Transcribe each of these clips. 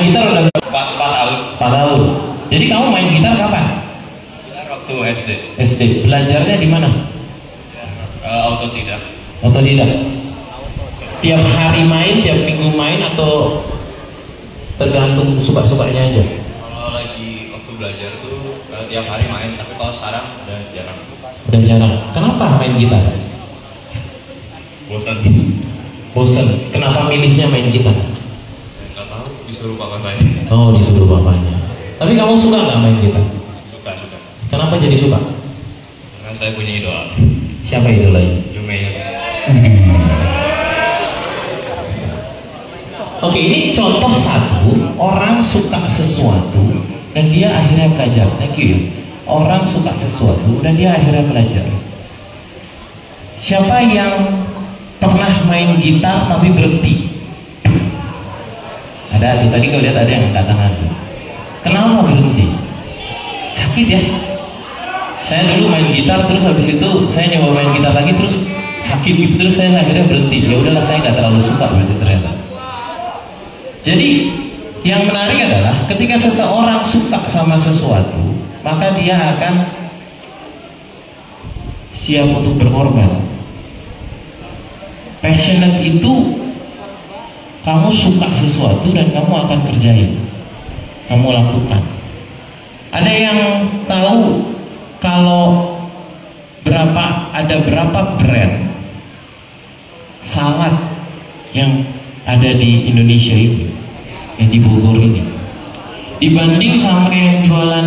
Gitar udah 4 tahun. 4 tahun. Jadi kamu main gitar kapan? Gitar waktu SD. SD. Belajarnya di mana? Autodidak. Otodidak. Tiap hari main, tiap minggu main, atau tergantung suka-sukanya aja? Kalau lagi waktu belajar tuh tiap hari main, tapi kalau sekarang udah jarang. Udah jarang. Kenapa main gitar? Bosan. Bosen. Kenapa milihnya main gitar? Nggak tahu, disuruh papa saya. Oh, disuruh bapaknya. Tapi kamu suka nggak main gitar? Suka. Kenapa jadi suka? Karena saya punya idola. Siapa idolanya? Jumei. Oke, ini contoh satu orang suka sesuatu dan dia akhirnya belajar. Thank you ya. Orang suka sesuatu dan dia akhirnya belajar. Siapa yang pernah main gitar tapi berhenti? Ada, tadi gue lihat ada yang angkat tangan. Kenapa berhenti? Sakit ya? Saya dulu main gitar, terus habis itu saya nyoba main gitar lagi, terus sakit gitu, terus saya akhirnya berhenti. Ya udahlah, saya nggak terlalu suka berarti ternyata. Jadi yang menarik adalah ketika seseorang suka sama sesuatu, maka dia akan siap untuk berkorban. Passionate itu kamu suka sesuatu dan kamu akan kerjain, kamu lakukan. Ada yang tahu kalau ada berapa brand salad yang ada di Indonesia ini, yang di Bogor ini, dibanding sama yang jualan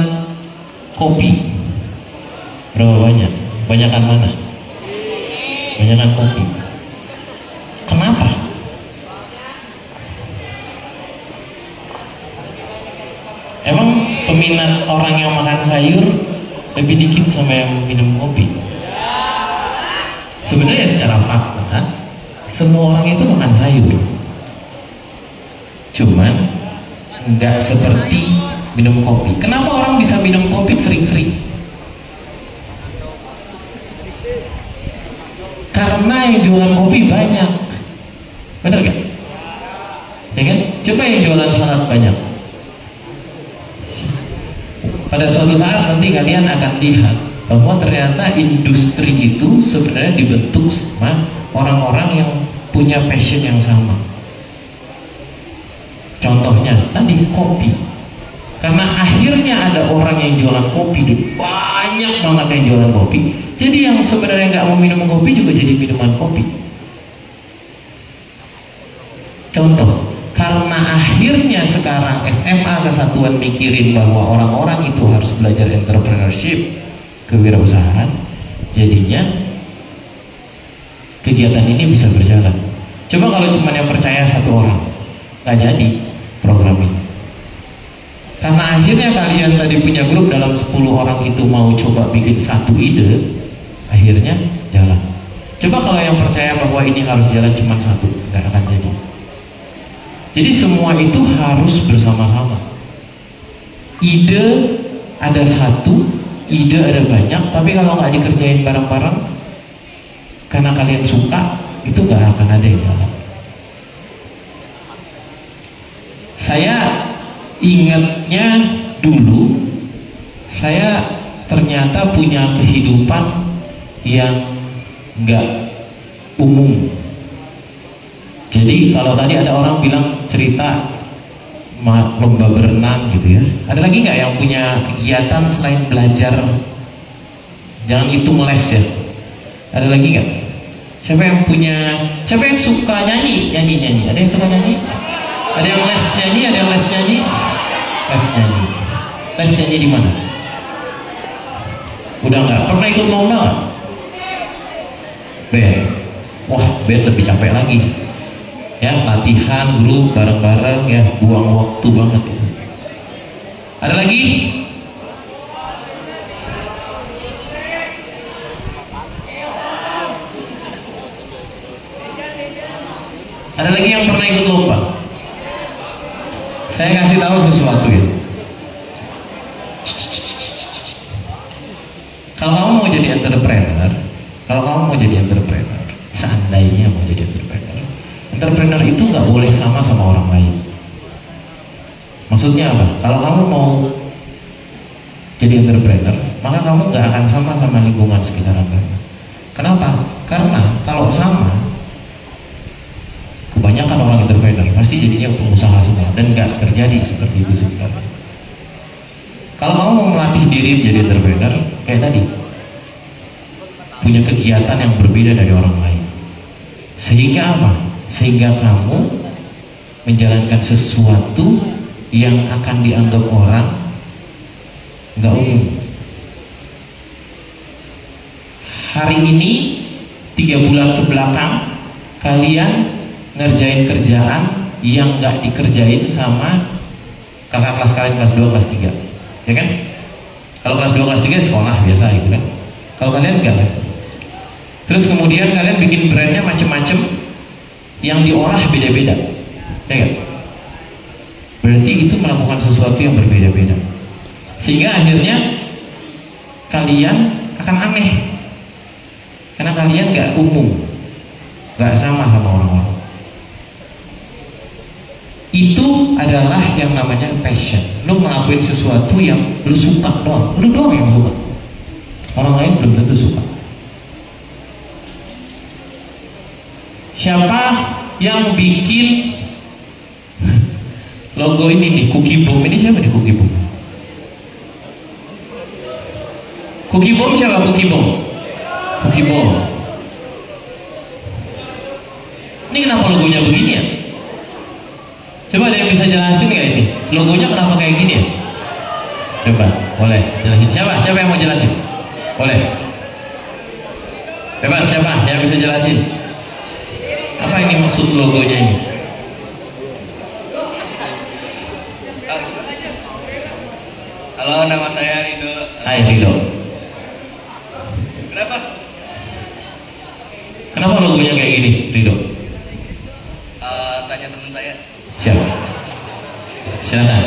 kopi? Berapa banyak? Banyakan mana? Banyakan kopi. Kenapa? Emang peminat orang yang makan sayur lebih dikit sama yang minum kopi? Sebenarnya secara fakta semua orang itu makan sayur, cuman nggak seperti minum kopi. Kenapa orang bisa minum kopi sering-sering? Karena yang jualan kopi banyak, bener gak? Ya kan? Coba yang jualan salad banyak. Pada suatu saat nanti kalian akan lihat bahwa ternyata industri itu sebenarnya dibentuk sama orang-orang yang punya passion yang sama. Contohnya tadi kopi, karena akhirnya ada orang yang jualan kopi, banyak banget yang jualan kopi, jadi yang sebenarnya nggak mau minum kopi juga jadi minuman kopi. Contoh, karena akhirnya sekarang SMA Kesatuan mikirin bahwa orang-orang itu harus belajar entrepreneurship, kewirausahaan, jadinya kegiatan ini bisa berjalan. Coba kalau cuma yang percaya satu orang, nggak jadi program ini. Karena akhirnya kalian tadi punya grup, dalam 10 orang itu mau coba bikin satu ide, akhirnya jalan. Coba kalau yang percaya bahwa ini harus jalan cuma satu, nggak akan jadi. Jadi semua itu harus bersama-sama. Ide ada satu, ide ada banyak, tapi kalau nggak dikerjain bareng-bareng, karena kalian suka, itu nggak akan ada yang jalan. Saya ingatnya dulu, saya ternyata punya kehidupan yang nggak umum. Jadi kalau tadi ada orang bilang cerita lomba berenang gitu ya, ada lagi nggak yang punya kegiatan selain belajar? Jangan hitung les ya. Ada lagi nggak? Siapa yang suka nyanyi? Ada yang suka nyanyi? Ada yang les nyanyi? Ada yang les nyanyi? Les nyanyi di mana? Udah nggak? Pernah ikut lomba nggak? Band. Wah, band lebih capek lagi. Ya, latihan grup bareng-bareng ya, buang waktu banget itu. Ada lagi? Ada lagi yang pernah ikut lomba? Saya kasih tahu sesuatu ya. Kalau kamu mau jadi entrepreneur, seandainya mau jadi entrepreneur itu nggak boleh sama orang lain. Maksudnya apa? Kalau kamu mau jadi entrepreneur, maka kamu nggak akan sama sama lingkungan sekitar kamu. Kenapa? Karena kalau sama, kebanyakan orang entrepreneur pasti jadinya pengusaha semua, dan nggak terjadi seperti itu sebenarnya. Kalau kamu mau melatih diri menjadi entrepreneur, kayak tadi, punya kegiatan yang berbeda dari orang lain. Sehingga apa? Sehingga kamu menjalankan sesuatu yang akan dianggap orang nggak umum. Hari ini 3 bulan ke belakang kalian ngerjain kerjaan yang nggak dikerjain sama kakak kelas kalian kelas 2, kelas 3, ya kan? Kalau kelas 2, kelas 3 sekolah biasa gitu kan. Kalau kalian enggak kan? Terus kemudian kalian bikin brandnya macem-macem yang diolah beda-beda, ya kan? Berarti itu melakukan sesuatu yang berbeda-beda, sehingga akhirnya kalian akan aneh karena kalian nggak umum, nggak sama orang-orang. Itu adalah yang namanya passion. Lu ngelakuin sesuatu yang lu suka doang, lu doang yang suka, orang lain belum tentu suka. Siapa yang bikin logo ini nih, Cookie Bomb ini siapa nih? Cookie Bomb, Cookie Bomb siapa? Cookie Bomb, Cookie Bomb. Ini kenapa logonya begini ya? Coba ada yang bisa jelasin nggak ini? Logonya kenapa kayak gini ya? Coba, boleh jelasin. Siapa yang mau jelasin? Boleh. Coba siapa yang bisa jelasin? Apa ini maksud logonya ini? Halo, nama saya Rido. Hai Rido. Kenapa logonya kayak gini, Rido? Tanya teman saya. Siapa? Silakan.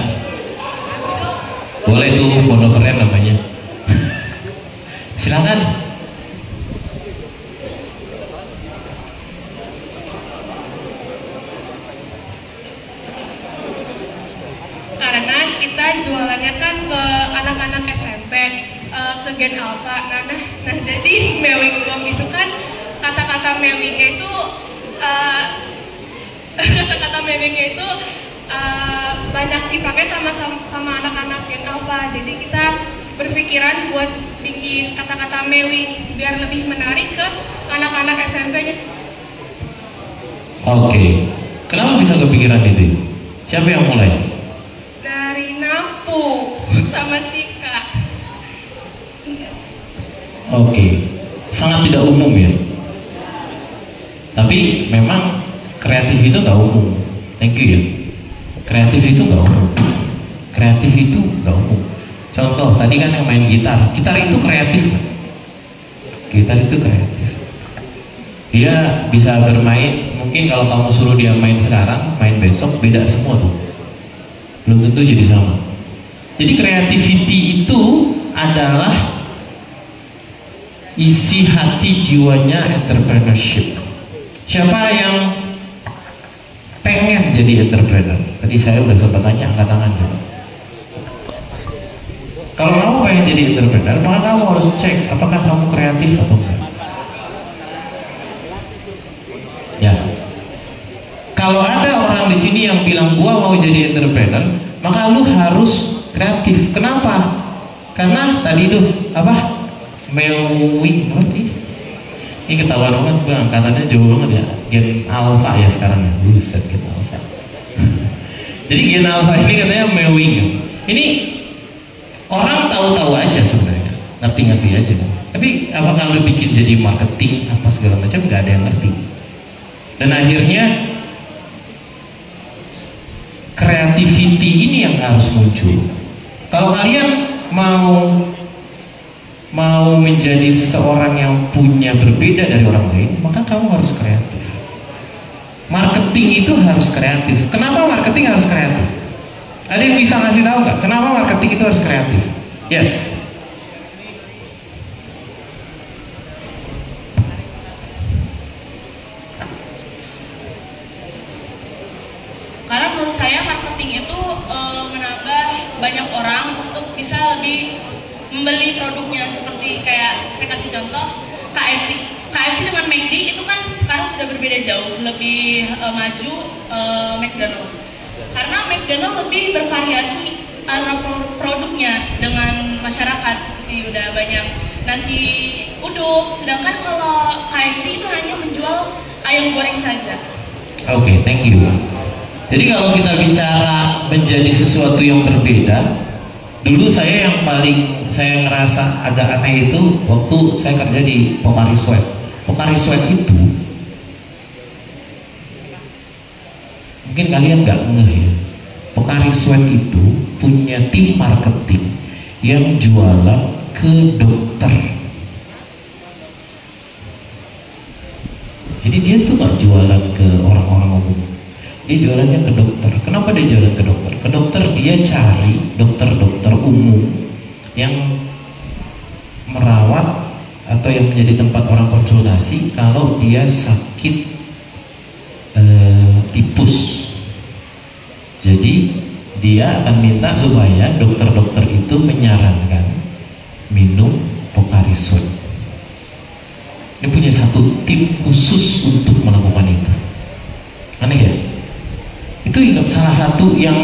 Boleh tuh phone numbernya namanya. Silakan. Karena kita jualannya kan ke anak-anak SMP, ke Gen Alpha. Nah jadi mewing bomb itu kan kata-kata mewingnya itu kata-kata mewingnya itu banyak dipakai sama anak-anak Gen Alpha. Jadi kita berpikiran buat bikin kata-kata mewing biar lebih menarik ke anak-anak SMP-nya. Oke. Kenapa bisa kepikiran itu? Siapa yang mulai? Dari Napu sama Sika. Oke. Sangat tidak umum ya. Tapi memang kreatif itu nggak umum. Thank you ya. Kreatif itu nggak umum. Kreatif itu nggak umum. Contoh tadi kan yang main gitar itu kreatif kan? Gitar itu kreatif. Dia bisa bermain. Mungkin kalau kamu suruh dia main sekarang, main besok beda semua tuh. Belum tentu jadi sama. Jadi creativity itu adalah isi hati jiwanya entrepreneurship. Siapa yang pengen jadi entrepreneur? Tadi saya udah sempat tanya, angkat tangan gitu. Kalau kamu pengen jadi entrepreneur, maka kamu harus cek apakah kamu kreatif atau enggak. Ya. Kalau ada orang di sini yang bilang gua mau jadi entrepreneur, maka lu harus kreatif. Kenapa? Karena tadi itu apa? Mewing, ini ketahuan banget bang, katanya jauh banget ya. Gen Alpha ya sekarang ya, buset Gen Alpha. Jadi Gen Alpha ini katanya mewing. Ini orang tahu-tahu aja sebenarnya, ngerti-ngerti aja kan. Tapi apakah lu bikin jadi marketing apa segala macam, nggak ada yang ngerti. Dan akhirnya creativity ini yang harus muncul. Kalau kalian mau menjadi seseorang yang punya berbeda dari orang lain, maka kamu harus kreatif. Marketing itu harus kreatif. Kenapa marketing harus kreatif? Ada yang bisa ngasih tahu nggak? Kenapa marketing itu harus kreatif? Yes. Karena menurut saya marketing itu banyak orang untuk bisa lebih membeli produknya. Seperti kayak saya kasih contoh KFC dengan McD itu kan sekarang sudah berbeda jauh, lebih maju McDonald. Karena McDonald lebih bervariasi produknya dengan masyarakat, seperti udah banyak nasi uduk, sedangkan kalau KFC itu hanya menjual ayam goreng saja. Oke, thank you. Jadi kalau kita bicara menjadi sesuatu yang berbeda, dulu saya yang paling saya ngerasa agak aneh itu waktu saya kerja di Pocari Sweat. Pocari Sweat itu mungkin kalian nggak ngeh ya. Pocari Sweat itu punya tim marketing yang jualan ke dokter. Jadi dia tuh nggak jualan ke orang-orang umum, dia jualannya ke dokter. Kenapa dia jualan ke dokter? Ke dokter dia cari dokter-dokter umum yang merawat atau yang menjadi tempat orang konsultasi kalau dia sakit tipus. Jadi dia akan minta supaya dokter-dokter itu menyarankan minum Pocari Sweat. Dia punya satu tim khusus untuk melakukan itu. Aneh ya? Itu salah satu yang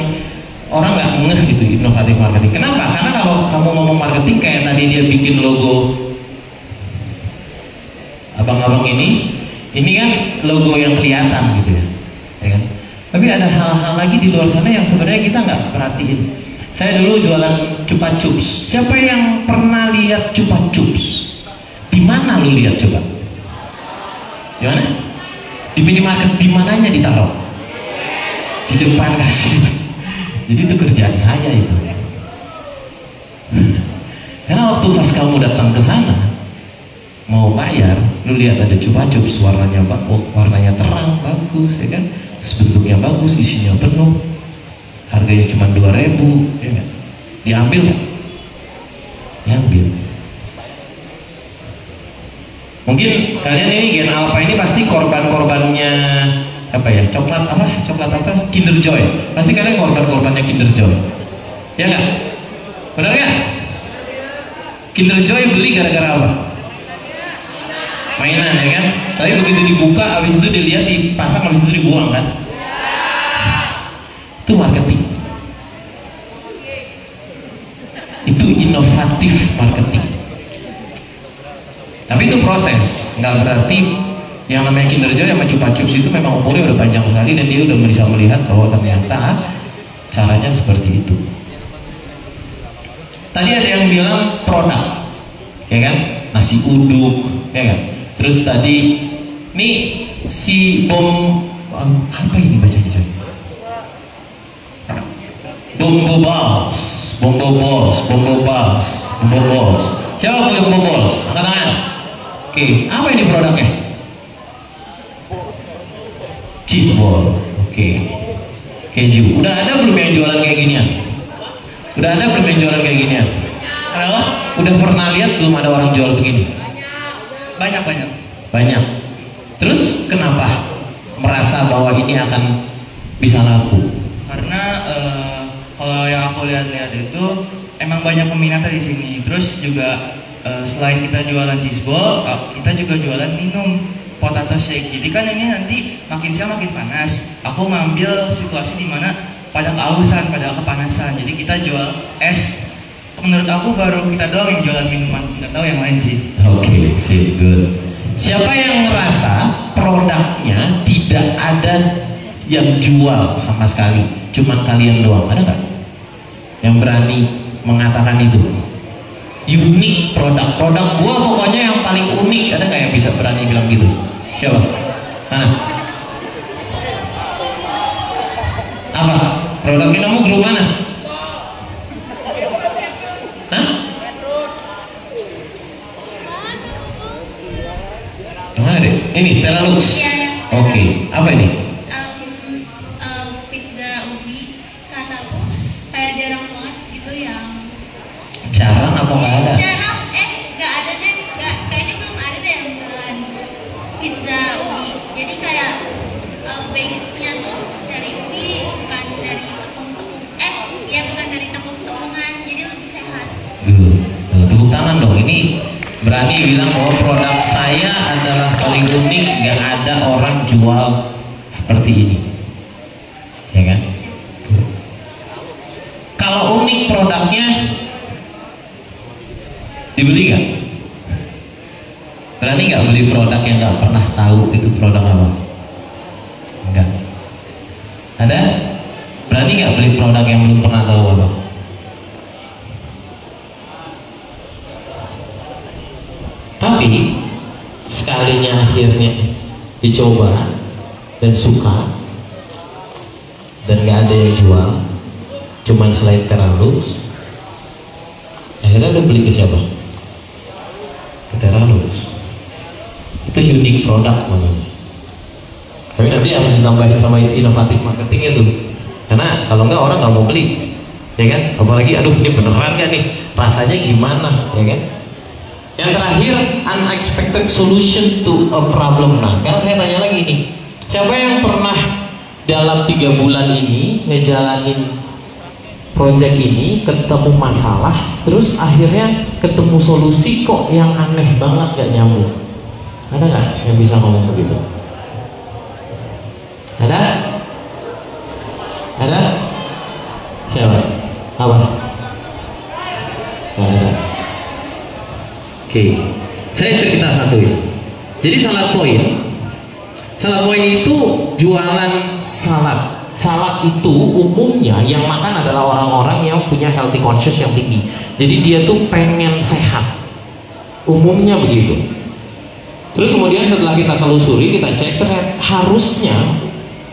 orang nggak ngeh gitu, inovatif marketing. Kenapa? Karena kalau kamu ngomong marketing kayak tadi dia bikin logo abang-abang ini kan logo yang kelihatan gitu ya kan? Tapi ada hal-hal lagi di luar sana yang sebenarnya kita nggak perhatiin. Saya dulu jualan Chupa Chups. Siapa yang pernah lihat Chupa Chups? Di mana lu lihat coba? Di mana? Di minimarket. Di mananya ditaruh? Di depan kasir. Jadi itu kerjaan saya itu. Karena waktu pas kamu datang ke sana mau bayar, lu lihat ada Chupa Chups warnanya terang, bagus, ya kan? Terus bentuknya bagus, isinya penuh, harganya cuma 2.000, ya kan? Diambil nggak? Diambil. Mungkin kalian ini Gen Alpha ini pasti korban-korbannya apa ya? Coklat apa? Kinder Joy. Pasti kalian korban-korbannya Kinder Joy. Ya nggak? Benar nggak? Kinder Joy beli gara-gara apa? Mainan, ya kan? Tapi begitu dibuka, habis itu dilihat, dipasang, habis itu dibuang kan? Itu marketing. Itu inovatif marketing. Tapi itu proses, nggak berarti yang namanya Kinder Joy sama Chupa Chups itu memang umurnya udah panjang sekali dan dia udah bisa melihat bahwa ternyata caranya seperti itu. Tadi ada yang bilang produk, ya kan? Nasi uduk, ya kan? Terus tadi nih si apa ini bacanya coy? Bombo Balls. Siapa punya Bombo Balls? Angkat tangan. Oke, apa ini produknya? Cheese ball. Oke. Keju. Udah ada belum yang jualan kayak ginian? Udah ada belum yang jualan kayak ginian? Kenapa? Udah pernah lihat belum ada orang jual begini? Banyak. Terus kenapa merasa bahwa ini akan bisa laku? Karena kalau yang aku lihat-lihat itu emang banyak peminatnya di sini. Terus juga selain kita jualan cheese ball, kita juga jualan minum potato shake. Jadi kan ini nanti makin siang makin panas. Aku ngambil situasi di mana pada kehausan, pada kepanasan. Jadi kita jual es. Menurut aku baru kita doang yang jualan minuman, nggak tahu yang lain sih. Oke, sih good. Siapa yang merasa produknya tidak ada yang jual sama sekali, cuman kalian doang? Ada nggak yang berani mengatakan itu? Unik produk gua pokoknya yang paling unik. Ada nggak yang bisa berani bilang gitu? Siapa? Mana? Apa? Produknya kamu grup mana? Hah? Mana deh? Ini Telalux. Oke. Apa ini? Pizza ubi. Kata aku kayak jarang banget gitu yang. Jarang apa nggak ada? Jarang. Nggak ada deh. Kayaknya belum ada deh yang jualan pizza ubi. Jadi kayak base-nya tuh dari ubi, bukan dari tepung-tepung. Bukan dari tepung-tepung. Tepuk tangan dong, ini berani bilang bahwa produk saya adalah paling unik, gak ada orang jual seperti ini, ya kan? Kalau unik produknya, dibeli gak? Berani gak beli produk yang gak pernah tahu itu produk apa? Enggak. Ada? Berani gak beli produk yang belum pernah tahu apa? Tapi sekalinya akhirnya dicoba dan suka dan gak ada yang jual, cuman selain Teralus, akhirnya lo beli ke siapa? Ke Teralus. Itu unique produk namanya. Tapi nanti harus ditambahin sama inovatif marketingnya tuh, karena kalau enggak orang nggak mau beli, ya kan? Apalagi aduh ini beneran gak nih, rasanya gimana, ya kan? Yang terakhir, unexpected solution to a problem. Nah sekarang saya tanya lagi nih, siapa yang pernah dalam 3 bulan ini ngejalanin project ini, ketemu masalah, terus akhirnya ketemu solusi kok yang aneh banget gak nyambung? Ada nggak yang bisa ngomong begitu? Ada? Ada? Siapa? Apa? Nggak ada. Oke, saya cerita satu ya. Jadi salad point itu jualan salad. Salad itu umumnya yang makan adalah orang-orang yang punya healthy conscious yang tinggi. Jadi dia tuh pengen sehat. Umumnya begitu. Terus kemudian setelah kita telusuri, kita cek, ternyata harusnya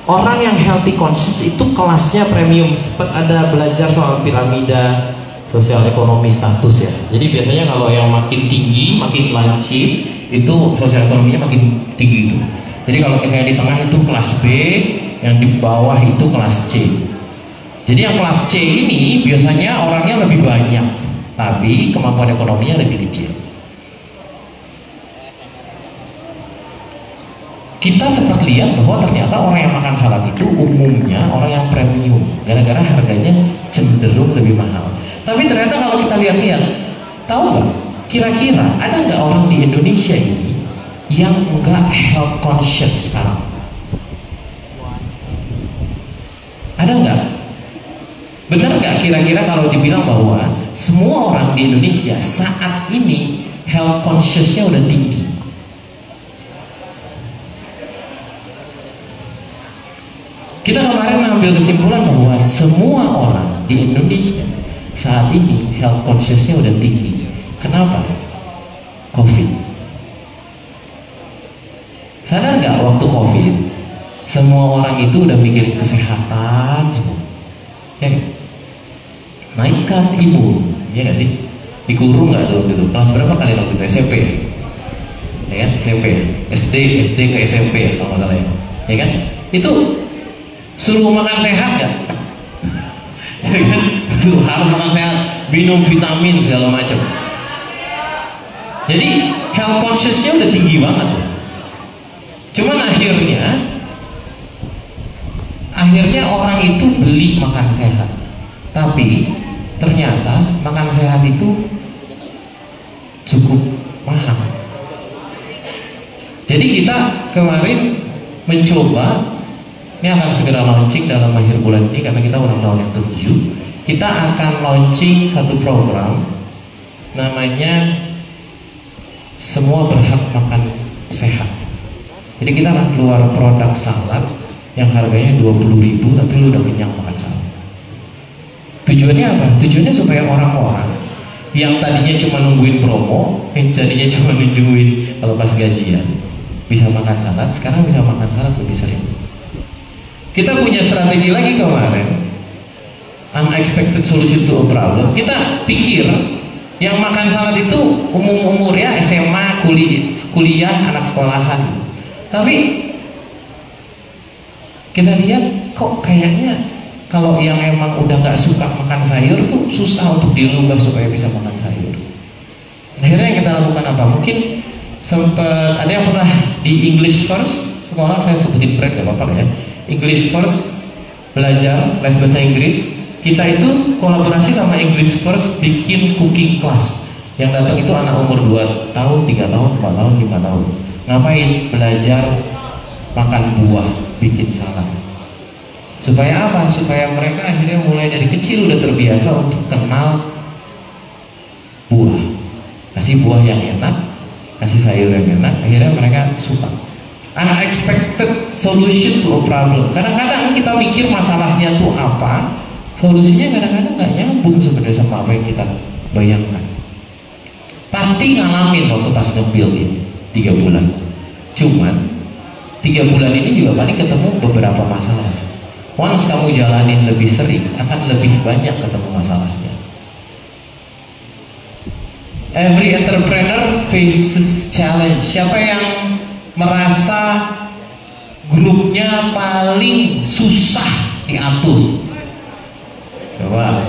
orang yang healthy conscious itu kelasnya premium. Sempat ada belajar soal piramida sosial ekonomi status ya. Jadi biasanya kalau yang makin tinggi, makin lancip, itu sosial ekonominya makin tinggi itu. Jadi kalau misalnya di tengah itu kelas B, yang di bawah itu kelas C. Jadi yang kelas C ini biasanya orangnya lebih banyak, tapi kemampuan ekonominya lebih kecil. Kita sempat lihat bahwa ternyata orang yang makan salad itu umumnya orang yang premium, gara-gara harganya cenderung lebih mahal. Tapi ternyata kalau kita lihat-lihat, tahu nggak? Kira-kira ada nggak orang di Indonesia ini yang enggak health conscious sekarang? Ada nggak? Benar nggak kira-kira kalau dibilang bahwa semua orang di Indonesia saat ini health consciousnya udah tinggi? Kita kemarin mengambil kesimpulan bahwa semua orang di Indonesia saat ini health consciousnya udah tinggi. Kenapa? COVID. Sadar nggak waktu COVID semua orang itu udah mikirin kesehatan semua, ya kan? Naikkan imun, ya nggak sih? Dikurung nggak tuh waktu itu? Kelas berapa kalian waktu itu? SMP ya kan? SMP, SD ke SMP ya kalau nggak salah ya kan? Itu suruh makan sehat nggak? Ya kan? Tuh, harus makan sehat, minum vitamin segala macam. Jadi health consciousnya udah tinggi banget. Cuman akhirnya orang itu beli makan sehat, tapi ternyata makan sehat itu cukup mahal. Jadi kita kemarin mencoba, ini akan segera launching dalam akhir bulan ini karena kita ulang tahun yang ke-7. Kita akan launching satu program namanya Semua Berhak Makan Sehat. Jadi kita akan keluar produk salad yang harganya 20.000 tapi lu udah kenyang makan salad. Tujuannya apa? Tujuannya supaya orang-orang yang tadinya cuma nungguin promo, yang tadinya cuma nungguin kalau pas gajian bisa makan salad, sekarang bisa makan salad lebih sering. Kita punya strategi lagi kemarin, unexpected solution to a problem. Kita pikir yang makan salad itu umur-umurnya SMA, kuliah, anak sekolahan. Tapi kita lihat kok kayaknya kalau yang emang udah nggak suka makan sayur tuh susah untuk dirubah supaya bisa makan sayur. Akhirnya yang kita lakukan apa? Mungkin sempat ada yang pernah di English First sekolah, saya sebutin brand gak apa-apa ya. English First belajar les bahasa Inggris, kita itu kolaborasi sama English First bikin cooking class Yang datang itu anak umur 2 tahun, 3 tahun, 4 tahun, 5 tahun. Ngapain? Belajar makan buah, bikin salad. Supaya apa? Supaya mereka akhirnya mulai dari kecil udah terbiasa untuk kenal buah. Kasih buah yang enak, kasih sayur yang enak, akhirnya mereka suka. Unexpected solution to a problem. Kadang-kadang kita mikir masalahnya tuh apa, solusinya kadang-kadang nggak nyambung sebenarnya sama apa yang kita bayangkan. Pasti ngalamin waktu pas nge-build ini 3 bulan. Cuman 3 bulan ini juga paling ketemu beberapa masalah. Once kamu jalanin lebih sering, akan lebih banyak ketemu masalahnya. Every entrepreneur faces challenge. Siapa yang merasa grupnya paling susah diatur? Coba.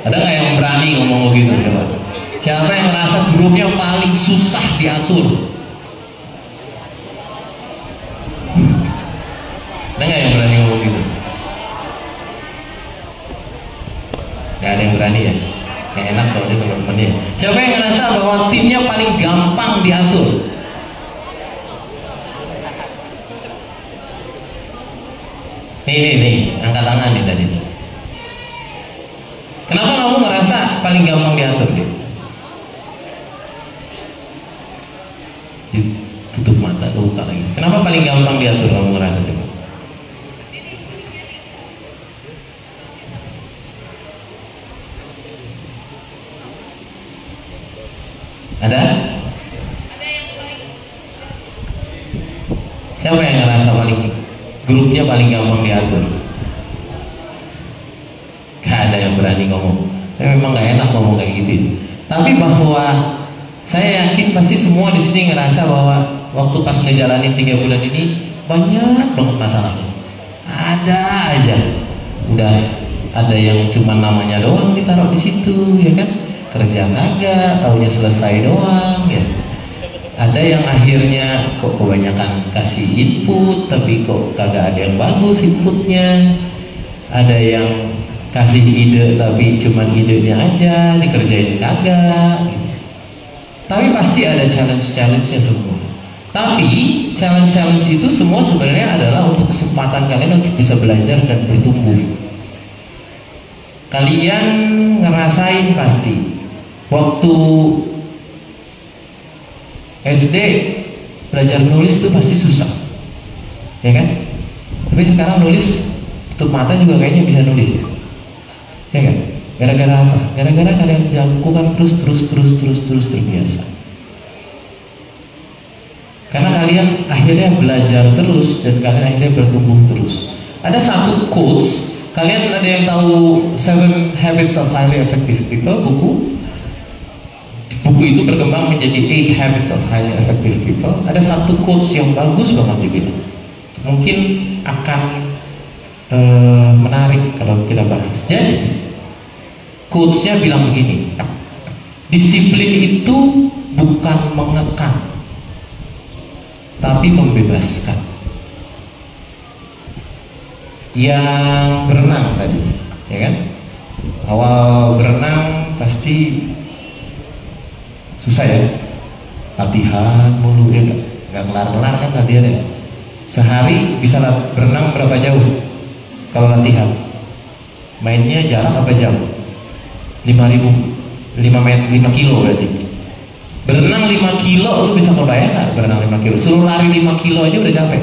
Ada nggak yang berani ngomong begitu? Coba. Siapa yang merasa grupnya paling susah diatur? Ada nggak yang berani ngomong gitu? Gak ada yang berani ya? Yang enak soalnya sama temennya. Siapa yang ngerasa bahwa timnya paling gampang diatur? Nih, angkat tangan nih tadi. Kenapa kamu ngerasa paling gampang diatur deh? Tutup mata, buka lagi. Kenapa paling gampang diatur kamu ngerasa coba? Ada? Siapa yang ngerasa paling grupnya paling gampang diatur? Gak ada yang berani ngomong. Tapi memang gak enak ngomong kayak gitu. Tapi bahwa saya yakin pasti semua di sini ngerasa bahwa waktu pas ngejalanin 3 bulan ini banyak banget masalahnya. Ada aja. Udah ada yang cuma namanya doang ditaruh di situ, ya kan? Kerja kagak, taunya selesai doang, ya. Ada yang akhirnya kok kebanyakan kasih input, tapi kok kagak ada yang bagus inputnya. Ada yang kasih ide, tapi cuman idenya aja, dikerjain kagak. Gitu. Tapi pasti ada challenge-challenge-nya semua. Tapi challenge-challenge itu semua sebenarnya adalah untuk kesempatan kalian untuk bisa belajar dan bertumbuh. Kalian ngerasain pasti waktu SD belajar nulis itu pasti susah, ya kan? Tapi sekarang nulis tutup mata juga kayaknya bisa nulis, ya kan? Gara-gara apa? Gara-gara kalian lakukan terus terbiasa. Karena kalian akhirnya belajar terus dan kalian akhirnya bertumbuh terus. Ada satu quotes, kalian ada yang tahu 7 Habits of Highly Effective People, buku? Buku itu berkembang menjadi 8 Habits of Highly Effective People. Ada satu quotes yang bagus banget dibilang. Mungkin akan menarik kalau kita bahas. Jadi quotesnya bilang begini, disiplin itu bukan mengekang, tapi membebaskan. Yang berenang tadi, ya kan? Awal berenang pasti susah ya, latihan mulu ya, nggak kelar-kelar kan latihannya. Sehari bisa berenang berapa jauh? Kalau latihan, mainnya jarak apa jam? 5 kilo berarti. Berenang 5 kilo, lu bisa kebayang nggak berenang 5 kilo? Suruh lari 5 kilo aja udah capek,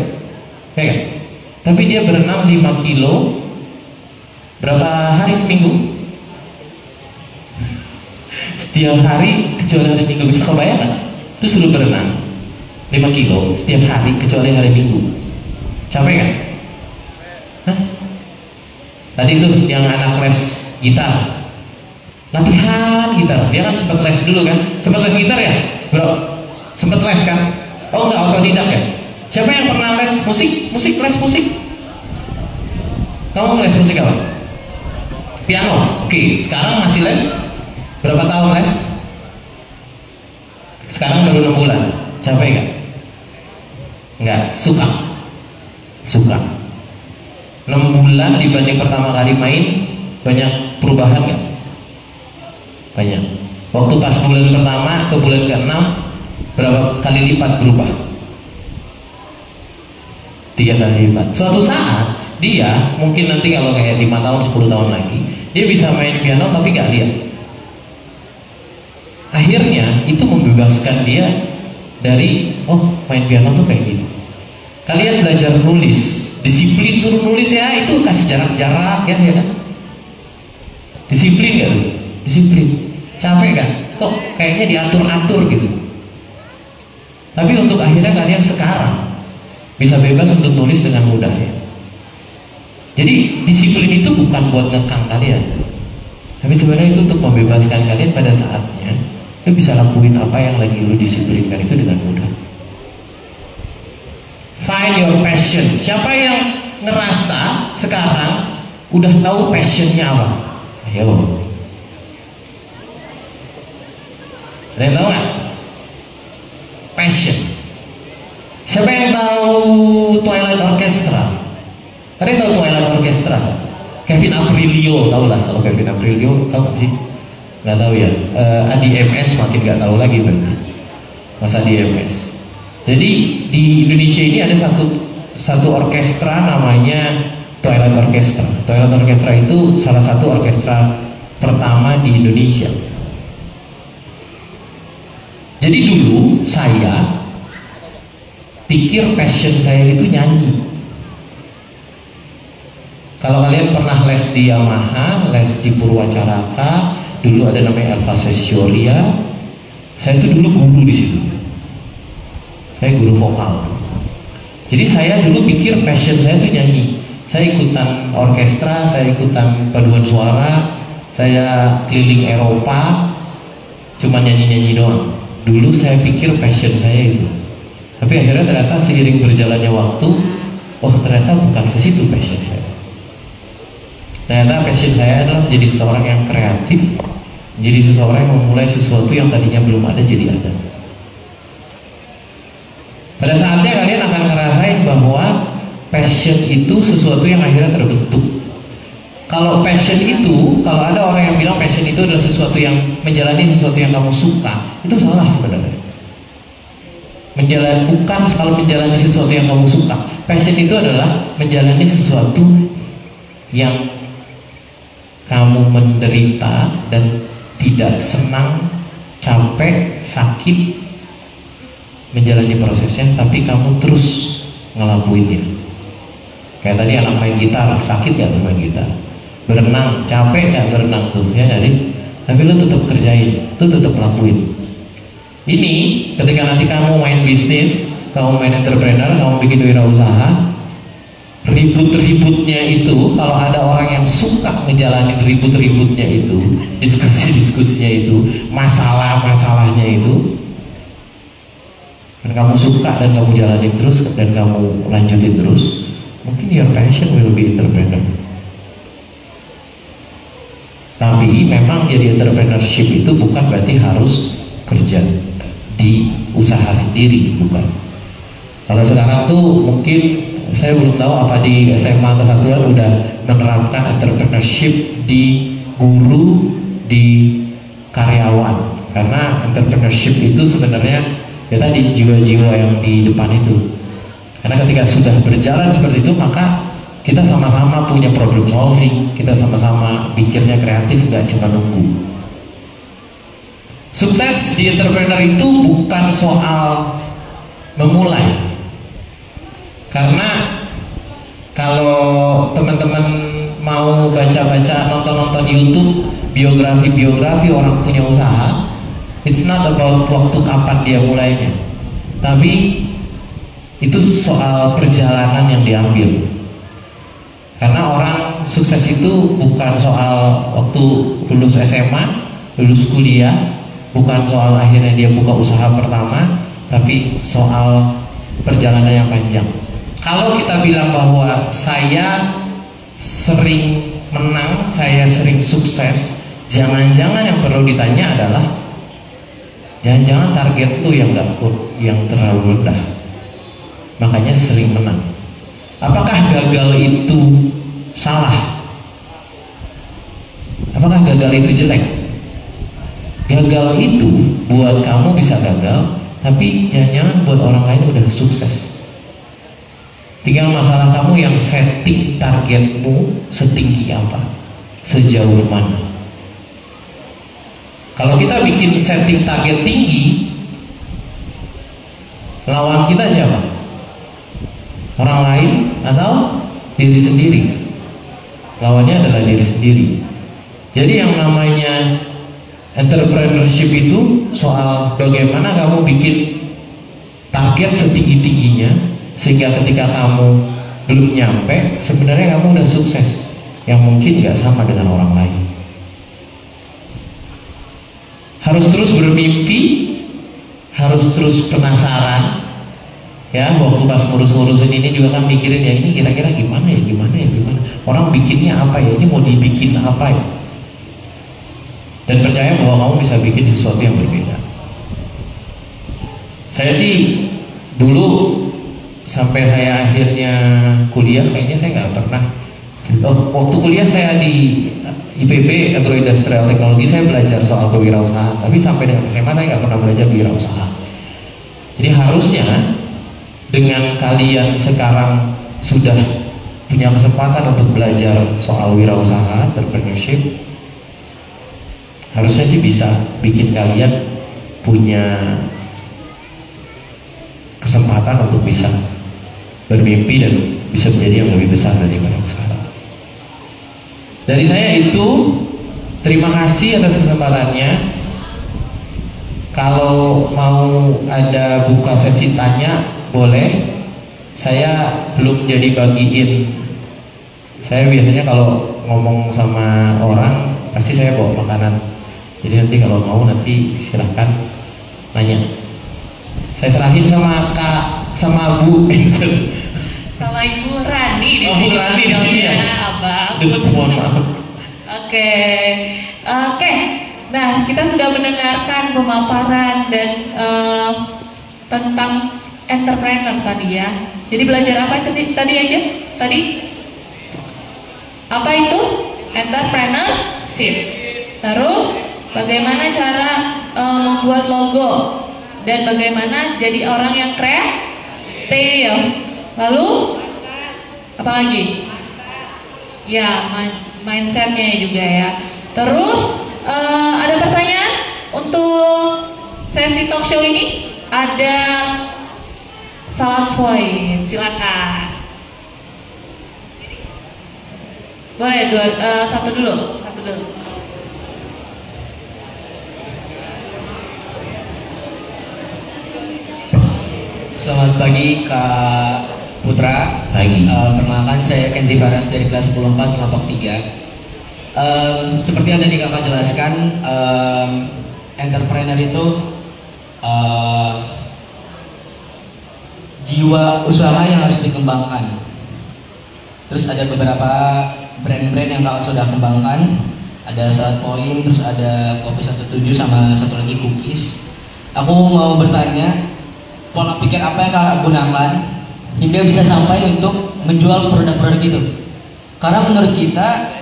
ya kan? Tapi dia berenang 5 kilo berapa hari seminggu? Setiap hari kecuali hari Minggu, bisa kebayang nggak? Itu suruh berenang 5 kilo setiap hari kecuali hari Minggu. Capek kan? Hah? Tadi tuh yang anak les gitar, latihan gitar, dia kan sempat les dulu kan? Sempat les gitar ya, bro? Sempat les kan? Oh enggak, otodidak ya? Siapa yang pernah les musik? Les musik? Kamu les musik apa? Piano? Oke, sekarang masih les? Berapa tahun les? Sekarang baru 6 bulan. Capek gak? Enggak, suka. 6 bulan dibanding pertama kali main, banyak perubahan gak? Banyak. Waktu pas bulan pertama ke bulan ke-6 berapa kali lipat berubah? 3 kali lipat. Suatu saat dia mungkin nanti kalau kayak 5 tahun 10 tahun lagi dia bisa main piano tapi gak lihat. Akhirnya itu membebaskan dia dari main piano tuh kayak gini. Kalian belajar nulis, disiplin suruh nulis ya, itu kasih jarak-jarak ya kan? Disiplin gak tuh? Disiplin. Capek gak? Kok kayaknya diatur-atur gitu. Tapi untuk akhirnya kalian sekarang bisa bebas untuk nulis dengan mudah ya. Jadi disiplin itu bukan buat ngekang kalian, tapi sebenarnya itu untuk membebaskan kalian pada saatnya lu bisa lakuin apa yang lagi lu disiplinkan itu dengan mudah. Find your passion. Siapa yang ngerasa sekarang udah tahu passionnya apa? Ayo. Ada yang tahu nggak? Passion. Siapa yang tahu Twilight Orchestra? Ada yang tahu Twilight Orchestra? Kevin Aprilio, tahu lah kalau Kevin Aprilio, tahu nggak sih? Nggak tahu ya. Adi MS makin nggak tahu lagi berarti. Mas Adi MS. Jadi di Indonesia ini ada satu orkestra namanya Twilight Orchestra. Twilight Orchestra itu salah satu orkestra pertama di Indonesia. Jadi dulu saya pikir passion saya itu nyanyi. Kalau kalian pernah les di Yamaha, les di Purwacaraka, dulu ada namanya Elva Sesioria. Saya itu dulu guru di situ. Saya guru vokal. Jadi saya dulu pikir passion saya itu nyanyi. Saya ikutan orkestra, saya ikutan paduan suara, saya keliling Eropa, cuma nyanyi-nyanyi doang. Dulu saya pikir passion saya itu. Tapi akhirnya ternyata seiring berjalannya waktu, ternyata bukan ke situ passion saya. Ternyata passion saya adalah menjadi seseorang yang kreatif, menjadi seseorang yang memulai sesuatu yang tadinya belum ada jadi ada. Pada saatnya kalian akan ngerasain bahwa passion itu sesuatu yang akhirnya terbentuk. Kalau passion itu, kalau ada orang yang bilang passion itu adalah sesuatu yang menjalani sesuatu yang kamu suka, itu salah sebenarnya. Bukan kalau menjalani sesuatu yang kamu suka. Passion itu adalah menjalani sesuatu yang kamu menderita dan tidak senang, capek, sakit menjalani prosesnya, tapi kamu terus ngelakuinnya. Kayak tadi anak main gitar, sakit gak tuh main gitar? Berenang, capek gak berenang tuh, ya gak sih? Tapi lu tetap kerjain, lu tetap lakuin. Ini ketika nanti kamu main bisnis, kamu main entrepreneur, kamu bikin wirausaha, ribut-ributnya itu, kalau ada orang yang suka ngejalanin ribut-ributnya itu, diskusi-diskusinya itu, masalah-masalahnya itu, dan kamu suka dan kamu jalanin terus dan kamu lanjutin terus, mungkin your passion will be entrepreneur. Tapi memang jadi entrepreneurship itu bukan berarti harus kerja di usaha sendiri, bukan. Kalau sekarang tuh mungkin saya belum tahu apa di SMA Kesatuan udah menerapkan entrepreneurship di guru, di karyawan. Karena entrepreneurship itu sebenarnya ya tadi jiwa-jiwa yang di depan itu. Karena ketika sudah berjalan seperti itu, maka kita sama-sama punya problem solving, kita sama-sama pikirnya kreatif, nggak cuma nunggu. Sukses di entrepreneur itu bukan soal memulai. Karena kalau teman-teman mau baca-baca, nonton-nonton YouTube, biografi-biografi orang punya usaha, it's not about waktu kapan dia mulainya, tapi itu soal perjalanan yang diambil. Karena orang sukses itu bukan soal waktu lulus SMA, lulus kuliah, bukan soal akhirnya dia buka usaha pertama, tapi soal perjalanan yang panjang. Kalau kita bilang bahwa saya sering menang, saya sering sukses, jangan-jangan yang perlu ditanya adalah jangan-jangan target lu yang terlalu rendah, makanya sering menang. Apakah gagal itu salah? Apakah gagal itu jelek? Gagal itu buat kamu bisa gagal, tapi jangan-jangan buat orang lain udah sukses. Tinggal masalah kamu yang setting targetmu setinggi apa, sejauh mana. Kalau kita bikin setting target tinggi, lawan kita siapa? Orang lain atau diri sendiri? Lawannya adalah diri sendiri. Jadi yang namanya entrepreneurship itu soal bagaimana kamu bikin target setinggi-tingginya, sehingga ketika kamu belum nyampe, sebenarnya kamu udah sukses, yang mungkin gak sama dengan orang lain. Harus terus bermimpi, harus terus penasaran. Ya, waktu pas ngurus-ngurusin ini juga kan mikirin, ya ini kira-kira gimana ya, gimana. Orang bikinnya apa ya, ini mau dibikin apa ya. Dan percaya bahwa kamu bisa bikin sesuatu yang berbeda. Saya sih dulu sampai saya akhirnya kuliah, kayaknya saya nggak pernah. Waktu kuliah saya di IPB Agroindustrial Teknologi, saya belajar soal kewirausahaan. Tapi sampai dengan SMA saya nggak pernah belajar kewirausahaan. Jadi harusnya dengan kalian sekarang sudah punya kesempatan untuk belajar soal wirausaha, entrepreneurship, harusnya sih bisa bikin kalian punya kesempatan untuk bisa bermimpi dan bisa menjadi yang lebih besar daripada yang sekarang. Dari saya itu, terima kasih atas kesempatannya. Kalau mau ada buka sesi tanya, boleh. Saya belum jadi bagiin. Saya biasanya kalau ngomong sama orang, pasti saya bawa makanan. Jadi nanti kalau mau nanti silahkan nanya. Saya serahin sama Kak, sama Bu Ensen, sama Ibu Rani di sini. Bu Rani di sini ya. Abang. Mohon maaf. Oke. Nah, kita sudah mendengarkan pemaparan dan tentang entrepreneur tadi ya. Jadi belajar apa tadi aja? Tadi apa itu? Entrepreneurship. Terus bagaimana cara membuat logo dan bagaimana jadi orang yang kreatif. Lalu apa lagi? Ya, mindsetnya juga ya. Terus ada pertanyaan untuk sesi talk show ini? Ada salah poin, silakan. Boleh satu dulu. Selamat pagi Kak Putra. Pagi. Perkenalkan saya Kenzi Faras dari kelas 10-4 kelompok 3. Seperti yang tadi kakak jelaskan, entrepreneur itu jiwa usaha yang harus dikembangkan. Terus ada beberapa brand-brand yang kakak sudah kembangkan. Ada Salad Point, terus ada Kopi 17 sama satu lagi Cookies. Aku mau bertanya, pola pikir apa yang kakak gunakan hingga bisa sampai untuk menjual produk-produk itu? Karena menurut kita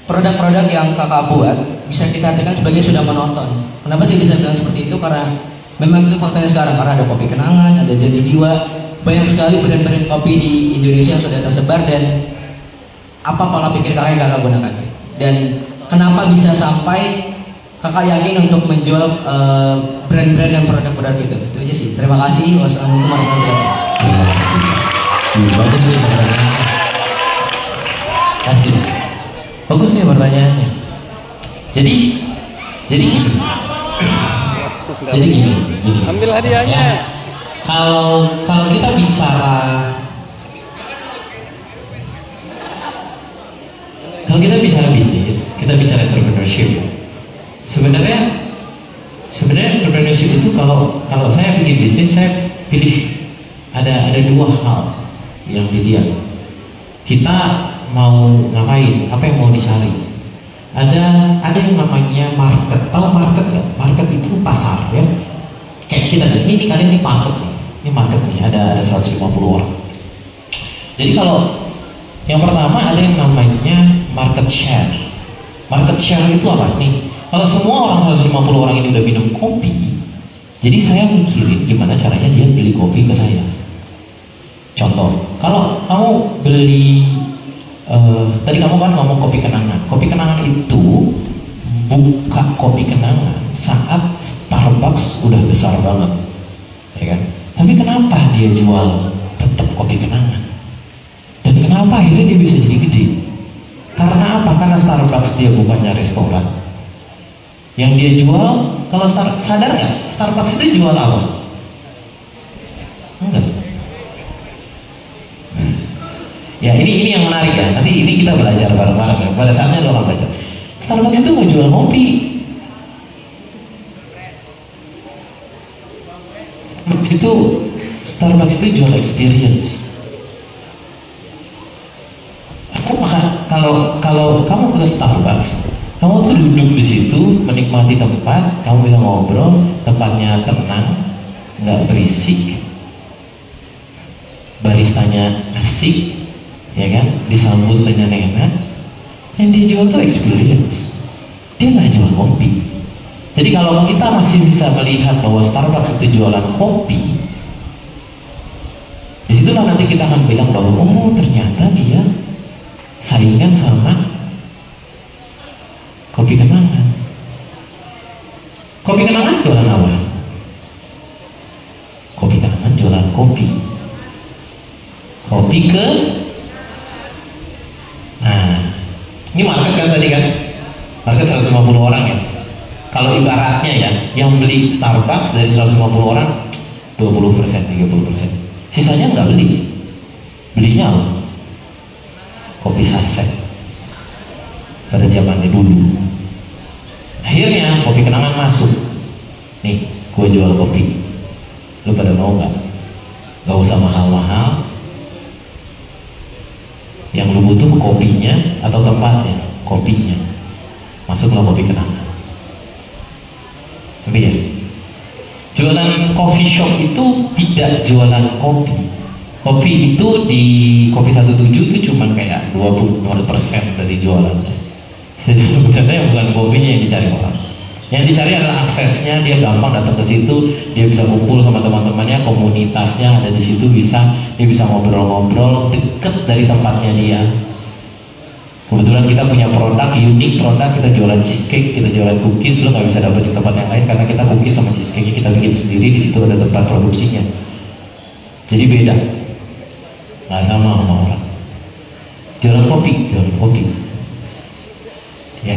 produk-produk yang kakak buat bisa kita artikan sebagai sudah menonton. Kenapa sih bisa bilang seperti itu? Karena memang itu faktanya sekarang. Karena ada Kopi Kenangan, ada Janji Jiwa, banyak sekali brand-brand kopi di Indonesia yang sudah tersebar. Dan apa pola pikir kakak yang kakak gunakan? Dan kenapa bisa sampai kakak yakin untuk menjual brand-brand dan produk-produk itu? Itu aja sih. Terima kasih. Wassalamualaikum warahmatullahi wabarakatuh. Terima kasih. Bagus nih pertanyaannya. Kasih. Bagus nih pertanyaannya. Jadi gini. Jadi gini. Ambil hadiahnya. Ya, kalau kita bicara bisnis, kita bicara entrepreneurship. Sebenarnya entrepreneurship itu kalau saya bikin bisnis, saya pilih ada dua hal yang dilihat. Kita mau ngapain, apa yang mau dicari. Ada yang namanya market. Tahu market nggak? Market itu pasar ya. Kayak kita ini kalian ini market nih. Ini market nih, ada 150 orang. Jadi kalau yang pertama ada yang namanya market share. Market share itu apa nih? Kalau semua orang 150 orang ini udah minum kopi, jadi saya mikirin gimana caranya dia beli kopi ke saya. Contoh, kalau kamu beli tadi kamu kan ngomong kopi kenangan. Kopi kenangan itu buka kopi kenangan saat Starbucks udah besar banget, ya kan? Tapi kenapa dia jual tetap kopi kenangan? Dan kenapa akhirnya dia bisa jadi gede? Karena apa? Karena Starbucks dia bukannya restoran. Yang dia jual, kalau sadar nggak? Starbucks itu jual apa? Enggak. Ya ini yang menarik ya. Nanti ini kita belajar bareng-bareng ya. Pada saatnya lo akan belajar. Starbucks itu nggak jual kopi. Starbucks itu jual experience. Kalau kamu ke Starbucks, kamu tuh duduk di situ menikmati tempat, kamu bisa ngobrol, tempatnya tenang, nggak berisik, baristanya asik, ya kan, disambut dengan enak. Yang dia jual tuh experience, dia nggak jual kopi. Jadi kalau kita masih bisa melihat bahwa Starbucks itu jualan kopi, disitulah nanti kita akan bilang bahwa oh ternyata dia saingan sama kopi kenangan. Kopi kenangan jualan apa? Kopi kenangan jualan kopi. Kopi ke ini market kan tadi kan? Market 150 orang ya. Kalau ibaratnya ya, yang beli Starbucks dari 150 orang 20%, 30%. Sisanya nggak beli. Belinya apa? Kopi saset pada zamannya dulu. Akhirnya kopi kenangan masuk. Nih, gue jual kopi. Lu pada mau nggak? Gak usah mahal-mahal. Yang lu butuh kopinya atau tempatnya, kopinya. Masuklah kopi kenangan. Tapi ya, jualan coffee shop itu tidak jualan kopi. Kopi itu di Kopi 17 itu cuma kayak 20% dari jualannya. Jadi sebenarnya bukan kopinya yang dicari orang. Yang dicari adalah aksesnya, dia gampang datang ke situ, dia bisa kumpul sama teman-temannya, komunitasnya ada di situ, dia bisa ngobrol-ngobrol deket dari tempatnya dia. Kebetulan kita punya produk, unik produk, kita jualan cheesecake, kita jualan cookies, lo nggak bisa dapat di tempat yang lain karena kita cookies sama cheesecake kita bikin sendiri, di situ ada tempat produksinya. Jadi beda, nggak sama orang. Jualan kopi, ya.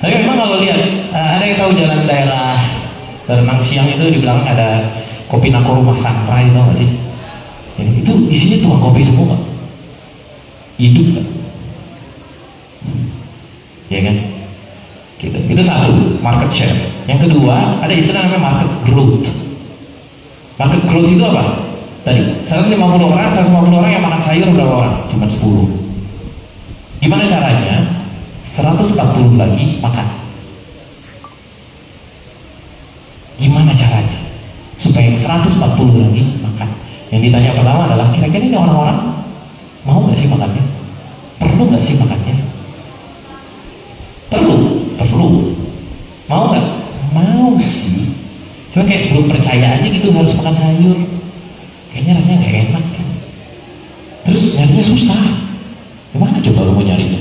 Tapi memang kalau lihat, ada yang tahu jalan daerah Renang Siang itu di belakang ada Kopi Nako Rumah Sangrai, tau nggak sih? Itu isinya tukang kopi semua, hidup nggak? Ya kan? Gitu. Itu satu, market share. Yang kedua, ada istilah namanya market growth. Market growth itu apa? Tadi 150 orang yang makan sayur berapa orang? Cuma 10. Gimana caranya? 140 lagi makan. Gimana caranya? Supaya 140 lagi makan. Yang ditanya pertama adalah kira-kira ini orang-orang mau nggak sih makannya? Perlu nggak sih makannya? Perlu. Mau nggak? Mau sih. Cuma kayak belum percaya aja gitu harus makan sayur. Kayaknya rasanya nggak enak kan? Terus nyarinya susah. Gimana coba lu mau nyarinya?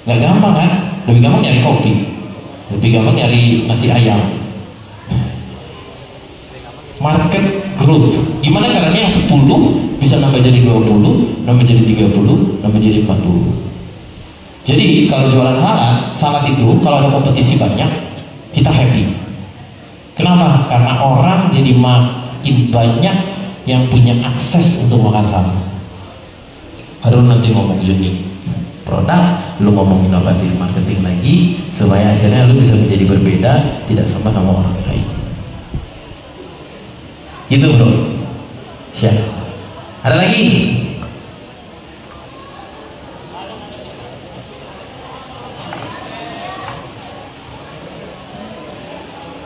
Nggak gampang kan? Lebih gampang nyari kopi, lebih gampang nyari nasi ayam. Market growth. Gimana caranya yang 10 bisa nambah jadi 20, nambah jadi 30, nambah jadi 40. Jadi kalau jualan salad itu kalau ada kompetisi banyak, kita happy. Kenapa? Karena orang jadi makin banyak yang punya akses untuk makan salad. Baru nanti ngomong unik produk, lu ngomong inovatif marketing lagi, supaya akhirnya lu bisa menjadi berbeda, tidak sama orang lain. Gitu bro. Siap. Ada lagi?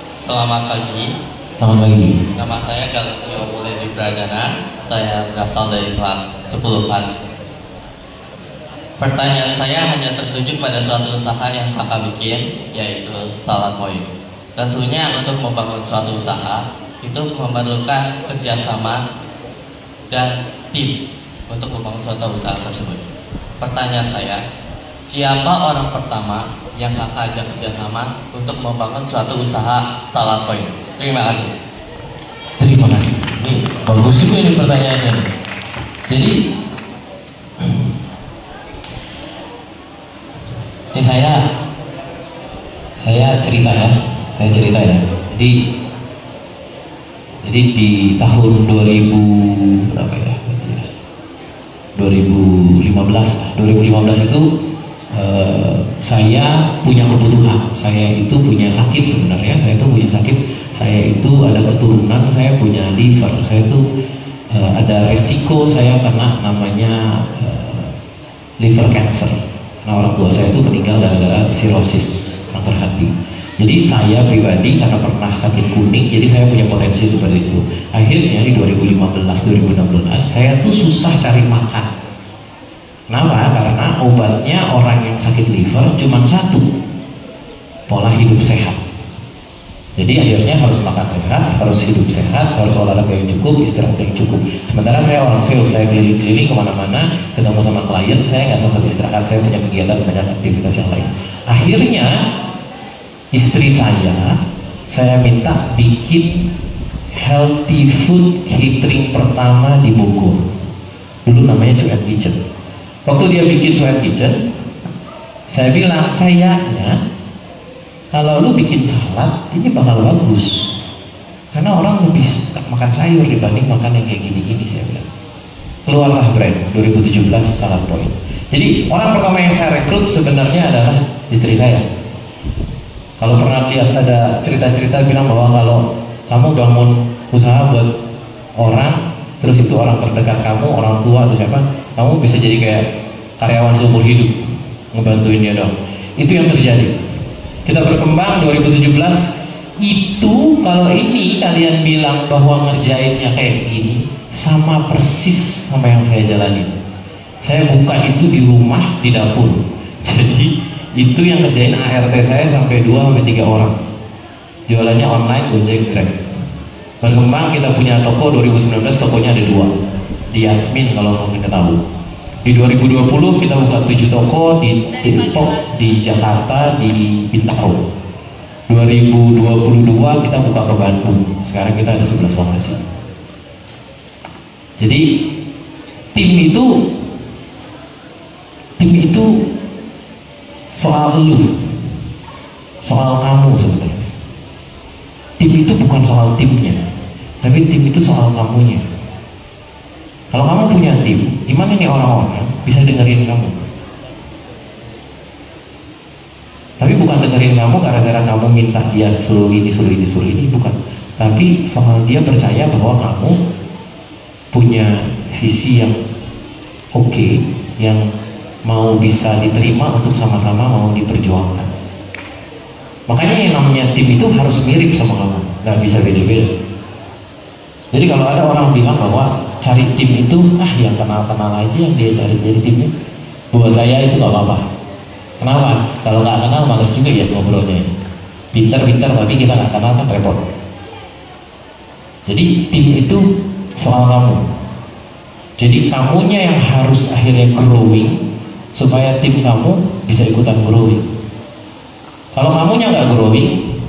Selamat pagi. Selamat pagi. Nama saya Galantio Muledi Pradana. Saya berasal dari kelas 10 an. Pertanyaan saya hanya tertuju pada suatu usaha yang kakak bikin, yaitu Salad Point. Tentunya untuk membangun suatu usaha itu memerlukan kerjasama dan tim untuk membangun suatu usaha tersebut. Pertanyaan saya, siapa orang pertama yang kakak ajak kerjasama untuk membangun suatu usaha Salad Point? Terima kasih. Terima kasih. Ini bagus juga ini pertanyaannya. Jadi ini saya cerita ya. Jadi di tahun 2000 berapa ya? 2015 itu saya punya kebutuhan. Saya itu punya sakit sebenarnya. Saya itu ada keturunan. Saya punya liver. Saya itu ada resiko saya kena namanya liver cancer. Nah, orang tua saya itu meninggal gara-gara sirosis, kanker hati. Jadi saya pribadi karena pernah sakit kuning, jadi saya punya potensi seperti itu. Akhirnya di 2015-2016 saya tuh susah cari makan. Kenapa? Karena obatnya orang yang sakit liver cuma satu, pola hidup sehat. Jadi akhirnya harus makan sehat, harus hidup sehat, harus olahraga yang cukup, istirahat yang cukup. Sementara saya orang sales, saya keliling-keliling kemana-mana, ketemu sama klien, saya nggak sempat istirahat, saya punya kegiatan banyak aktivitas yang lain. Akhirnya istri saya minta bikin healthy food catering pertama di Bogor. Dulu namanya Cuek Kitchen. Waktu dia bikin Cuek Kitchen, saya bilang kayaknya kalau lu bikin salad ini bakal bagus, karena orang lebih suka makan sayur dibanding makan yang kayak gini-gini. Saya bilang, keluarlah brand 2017 Salad Point. Jadi orang pertama yang saya rekrut sebenarnya adalah istri saya. Kalau pernah lihat ada cerita-cerita bilang bahwa kalau kamu bangun usaha buat orang, terus itu orang terdekat kamu, orang tua atau siapa, kamu bisa jadi kayak karyawan seumur hidup, ngebantuin dia dong. Itu yang terjadi. Kita berkembang 2017 itu, kalau ini kalian bilang bahwa ngerjainnya kayak gini, sama persis sama yang saya jalanin. Saya buka itu di rumah, di dapur. Jadi itu yang kerjain ART saya sampai 2-3 orang. Jualannya online, Gojek, Grab. Berkembang, kita punya toko 2019, tokonya ada 2 di Yasmin kalau mau kita tahu. Di 2020 kita buka 7 toko di Depok, di Jakarta, di Bintaro. 2022 kita buka ke Bandung. Sekarang kita ada 11 lokasi. Jadi tim itu soal lu, soal kamu sebenarnya. Tim itu bukan soal timnya, tapi tim itu soal kamunya. Kalau kamu punya tim, gimana nih orang-orang bisa dengerin kamu? Tapi bukan dengerin kamu gara-gara kamu minta dia suruh ini, bukan. Tapi soal dia percaya bahwa kamu punya visi yang oke, yang mau bisa diterima untuk sama-sama mau diperjuangkan. Makanya yang namanya tim itu harus mirip sama kamu, nggak bisa beda-beda. Jadi kalau ada orang bilang bahwa cari tim itu yang kenal-kenal aja yang dia cari jadi timnya, buat saya itu nggak apa-apa. Kenapa? Kalau nggak kenal males juga ya ngobrolnya. Pintar-pintar tapi kita nggak kenal kan repot. Jadi tim itu soal kamu. Jadi kamunya yang harus akhirnya growing supaya tim kamu bisa ikutan growing. Kalau kamunya nggak growing,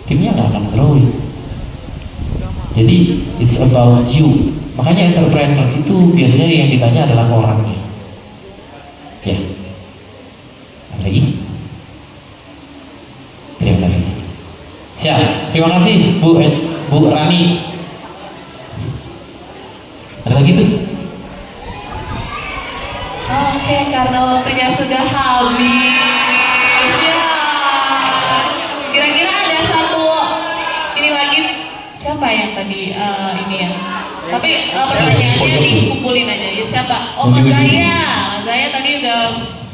timnya nggak akan growing. Jadi it's about you. Makanya entrepreneur itu biasanya yang ditanya adalah orangnya. Ya. Lagi. Terima kasih. Siap. Terima kasih Bu Rani. Ada lagi tuh? Oke, karena waktunya sudah habis ya. Kira-kira ada satu ini lagi, siapa yang tadi ini ya? Tapi pertanyaannya dikumpulin aja ya. Siapa? Oh, Mas Zaya tadi udah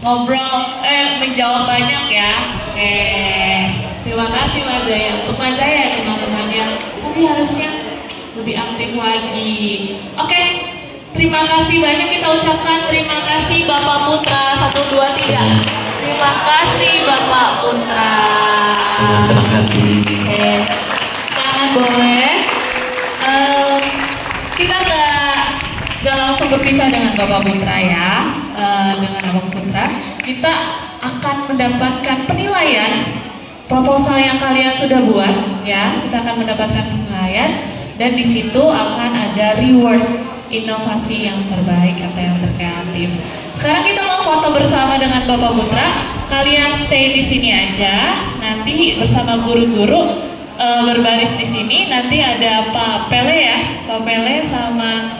ngobrol, menjawab banyak ya. Oke, terima kasih Mas Zaya. Untuk Mas Zaya teman-temannya, tapi harusnya lebih aktif lagi. Oke, terima Terima kasih banyak kita ucapkan terima kasih Bapak Putra 1, 2, 3. Terima kasih Bapak Putra. Senang hati. Oke, jangan boleh. Kita nggak langsung berpisah dengan Bapak Putra ya. Dengan Bapak Putra, kita akan mendapatkan penilaian proposal yang kalian sudah buat ya. Kita akan mendapatkan penilaian dan di situ akan ada reward inovasi yang terbaik atau yang terkreatif. Sekarang kita mau foto bersama dengan Bapak Putra. Kalian stay di sini aja. Nanti bersama guru-guru berbaris di sini. Nanti ada Pak Pele ya, Pak Pele sama